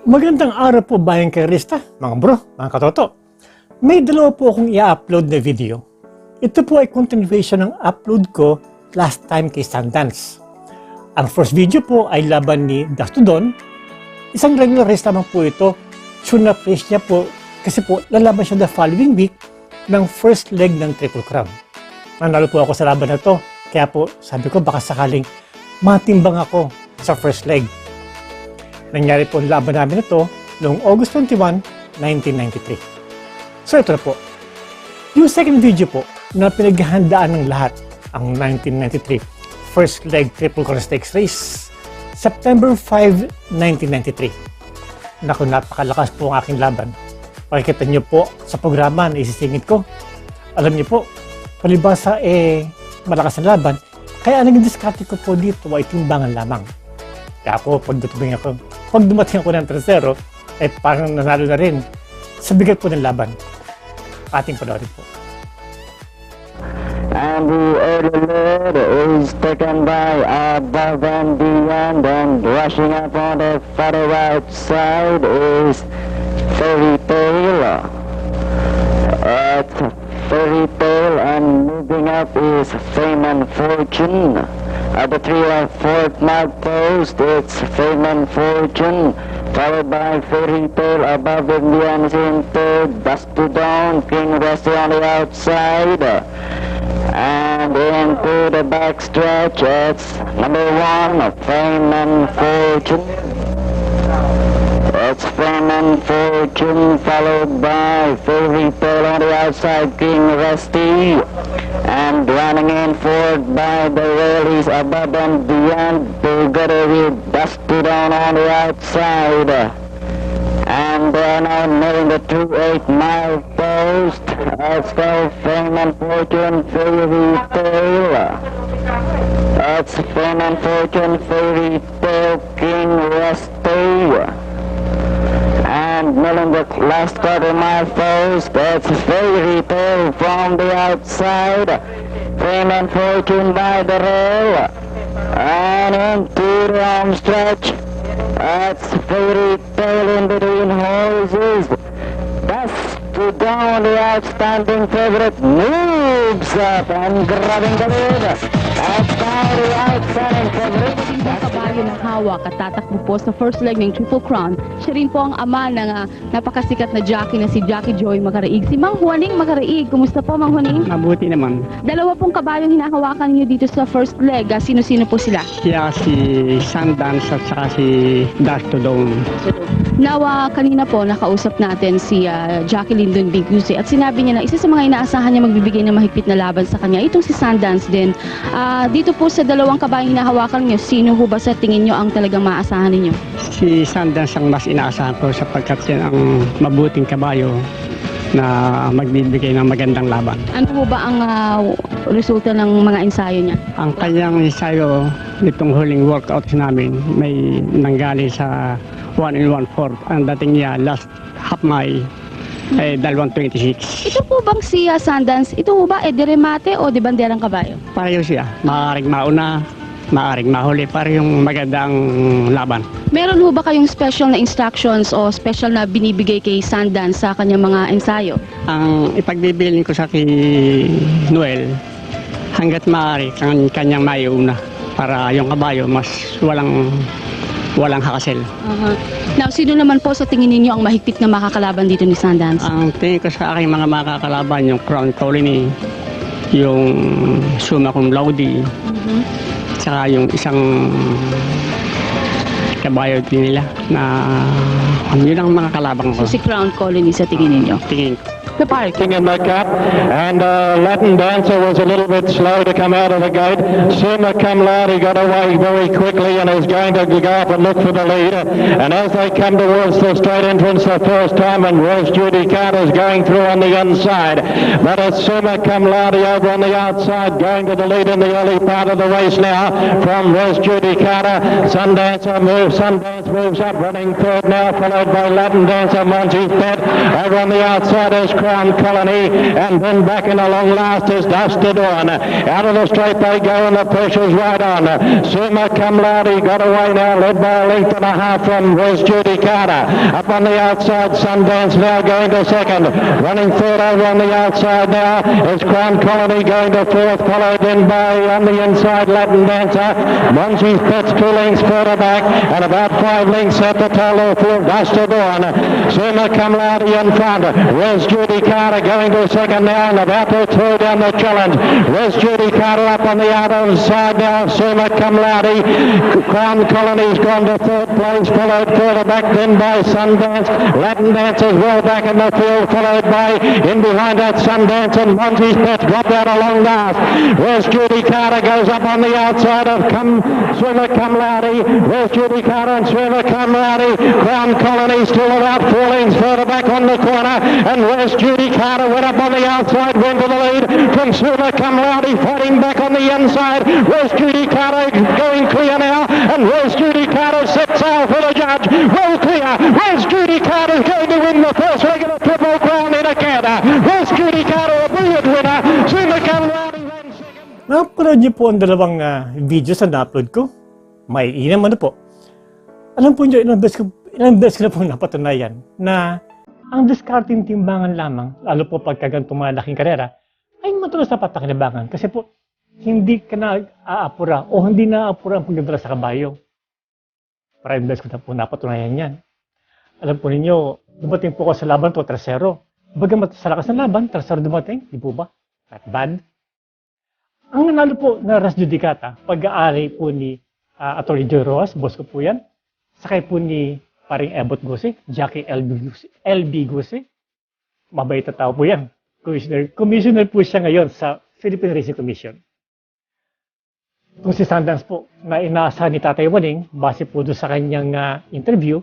Magandang araw po bayang karista, mga bro, mga katoto. May dalawa po akong i-upload na video. Ito po ay continuation ng upload ko last time kay Sundance. Ang first video po ay laban ni Dastodon. Isang regular race lamang po ito. Tune-up race niya po kasi po lalaban siya the following week ng first leg ng Triple Crown. Nanalo po ako sa laban na to. Kaya po sabi ko baka sakaling matimbang ako sa first leg. Nangyari po ang laban namin ito noong August 21, 1993. So ito na po. Yung second video po na pinaghahandaan ng lahat ang 1993 first leg Triple Crown Stakes Race. September 5, 1993. Naku, napakalakas po ang aking laban. Pakikita niyo po sa programa na isisingit ko. Alam niyo po, palibasa malakas ang laban. Kaya ang naging diskarte ko po dito ay timbangan lamang. Kaya po, pag dumating ako ng tercero, ay parang nanalo na rin sa bigat po ng laban. Ating panoorin po. And the early lead is taken by Above and Beyond, and rushing up on the further outside is Fairy Tale. Fairy Tale, and moving up is Fame and Fortune. At the 3 or 4th mark post, it's Fame and Fortune, followed by Fairy Tale. Above and Beyond in third, Dust to Dawn, King Rusty on the outside. And into the backstretch, it's number 1, Fame and Fortune. It's Fame and Fortune, followed by Fairy Tale on the outside, King Rusty. And running in fourth by the Railies, Above and Beyond, together with Dust to Dawn on the outside. And then I'm nearing the 2-8 mile post. That's called Fame and Fortune, Fairy Tale. That's Fame and Fortune, Fairy Tale, King Rusty. And milling the last quarter mile post, that's Fairy Tale from the outside. Fame and Fortune by the rail. And into the home stretch, that's Fairy Tale in between horses. That's to down the outstanding favorite, moves up and grabbing the lead. That's down the outstanding favorite. Ang kabayo na hawak at tatakbo po sa first leg ng Triple Crown. Siya rin po ang ama ng napakasikat na jockey na si Jockey Joy Macaraig. Si Mang Juaning Macaraig. Kumusta po, Mang Juaning? Mabuti naman. Dalawa pong kabayong hinahawakan niyo dito sa first leg. Sino-sino po sila? Siya si Sundance at saka si Dastodon. Nawa, kanina po nakausap natin si Jackie Lyndon Bigusi at sinabi niya na isa sa mga inaasahan niya magbibigay ng mahigpit na laban sa kanya. Itong si Sundance din. Dito po sa dalawang kabayong hinahawakan niyo, sino ho ba sa tingin niyo ang talagang maaasahan ninyo? Si Sundance ang mas inaasahan ko sapagkat yan ang mabuting kabayo na magbibigay ng magandang laban. Ano ho ba ang resulta ng mga ensayo niya? Ang kanyang ensayo nitong huling workout namin may nanggali sa 1 1/4. Ang dating niya last half mile ay 2:26. Ito po bang si Sundance, ito po ba de remate o de banderang kabayo? Pareho siya. Maaaring mauna, maaaring mahuli. Parehong magandang laban. Meron ho ba kayong special na instructions o special na binibigay kay Sundance sa kanyang mga ensayo? Ang ipagbibilin ko sa kay Noel, hanggat maaari kanyang maiuna para yung kabayo mas walang hakasel. Now, sino naman po sa tingin ninyo ang mahigpit na makakalaban dito ni Sundance? Ang tingin ko sa aking mga makakalaban, yung Crown Colony, yung Summa Cum Laude, saka yung isang kabayo din nila na yun ang mga kalabang ko. So si Crown Colony sa tingin ninyo? Tingin ko. The park. In the cup, and Latin Dancer was a little bit slow to come out of the gate. Summa Cum Laude got away very quickly and is going to go up and look for the lead. And as they come towards the straight entrance the first time, and Rose Judy Carter is going through on the inside. But it's Summa Cum Laude over on the outside, going to the lead in the early part of the race now from Rose Judy Carter. Sundance moves up, running third now, followed by Latin Dancer, Monty Fett. Over on the outside is Crown Colony, and then back in a long last is Duster Dawn. Out of the straight they go, and the pressure's right on. Summa Cum Laude got away now, led by a length and a half from Where's Judy Carter. Up on the outside, Sundance now going to second. Running third over on the outside now is Crown Colony going to fourth, followed then by on the inside Latin Dancer. Monty's Pets 2 lengths further back, and about 5 lengths at the tail of Duster Dawn. Summa Cum Laude in front. Where's Judy Carter going to second now, and about to throw down the challenge. Where's Judy Carter up on the outside now, Summa Cum Laude. Crown Colony's gone to third place, followed further back then by Sundance. Latin Dancer's well back in the field, followed by in behind that Sundance, and Monty's Pets dropped out along last. Where's Judy Carter goes up on the outside of Summa Cum Laude. Where's Judy Carter and Summa Cum Laude. Crown Colony still about 4 lengths further back on the corner, and where's Judy Carter went up on the outside, went to the lead from Summa Cum Laude, fighting back on the inside. Where's Judy Carter going clear now, and where's Judy Carter sets sail for the judge. Well clear. Where's Judy Carter going to win the first leg of the Triple Crown in Canada. Where's Judy Carter, a brilliant winner. Summa Cum Laude won second. Napanood niyo po ang dalawang videos na na-upload ko? May inam ano po. Alam po niyo, ilang beses ko na po napatunayan na ang discarding timbangan lamang, lalo po pagka ganitong malaking karera, ay matulas na patakinabangan. Kasi po, hindi ka na aapura o hindi na aapura ang pagdadala sa kabayo. Maraming beses ko na po napatunayan yan. Alam po ninyo, dumating po ako sa laban to, tercero. Bagamat sa lakas ng laban, tercero dumating, di po ba? Not bad. Ang nanalo po na res judicata, pag-aari po ni Atty. Joy Rojas, boss ko po yan, sakay po ni paring Ebot Guse, Jackie LB Guse. Mabait na tao po yan. Commissioner po siya ngayon sa Philippine Racing Commission. Kung si Sundance po, na inaasahan ni Tatay Waling, base po doon sa kanyang interview,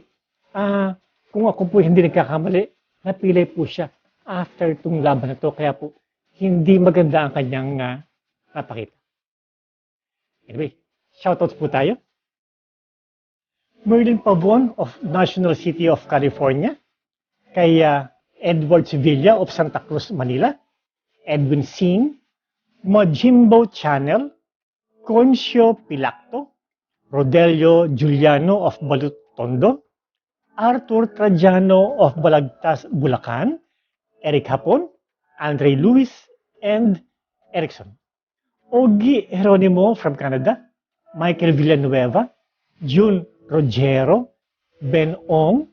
kung ako po hindi nagkakamali, napilay po siya after itong laban na ito. Kaya po, hindi maganda ang kanyang napakita. Anyway, shoutouts po tayo. Merlin Pavon of National City of California, kay Edward Sevilla of Santa Cruz, Manila, Edwin Singh, Majimbo Channel, Concio Pilacto, Rodelio Giuliano of Balutondo, Arthur Trajano of Balagtas, Bulacan, Eric Hapon, Andre Luis, and Erickson. Ogie Geronimo from Canada, Michael Villanueva, June Rogero, Ben Ong,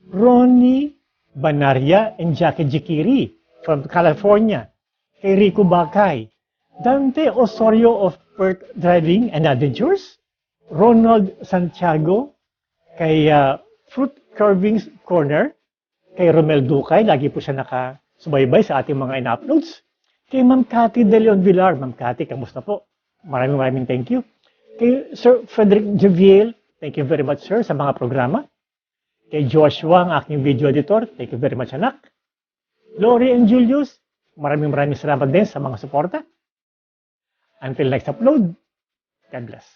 Ronnie Banaria, and Jackie Jikiri from California, kay Rico Bakay, Dante Osorio of Perth Driving and Adventures, Ronald Santiago, kay Fruit Carvings Corner, kay Romel Ducay, lagi po siya nakasubaybay sa ating mga in-uploads, kay Ma'am Cathy De Leon Villar. Ma'am Cathy, kamusta po? Maraming thank you. Kay Sir Frederick Javiel, thank you very much, sir, sa mga programa. Kay Joshua, ang aking video editor, thank you very much, anak. Lori and Julius, maraming salamat din sa mga suporta. Until next upload, God bless.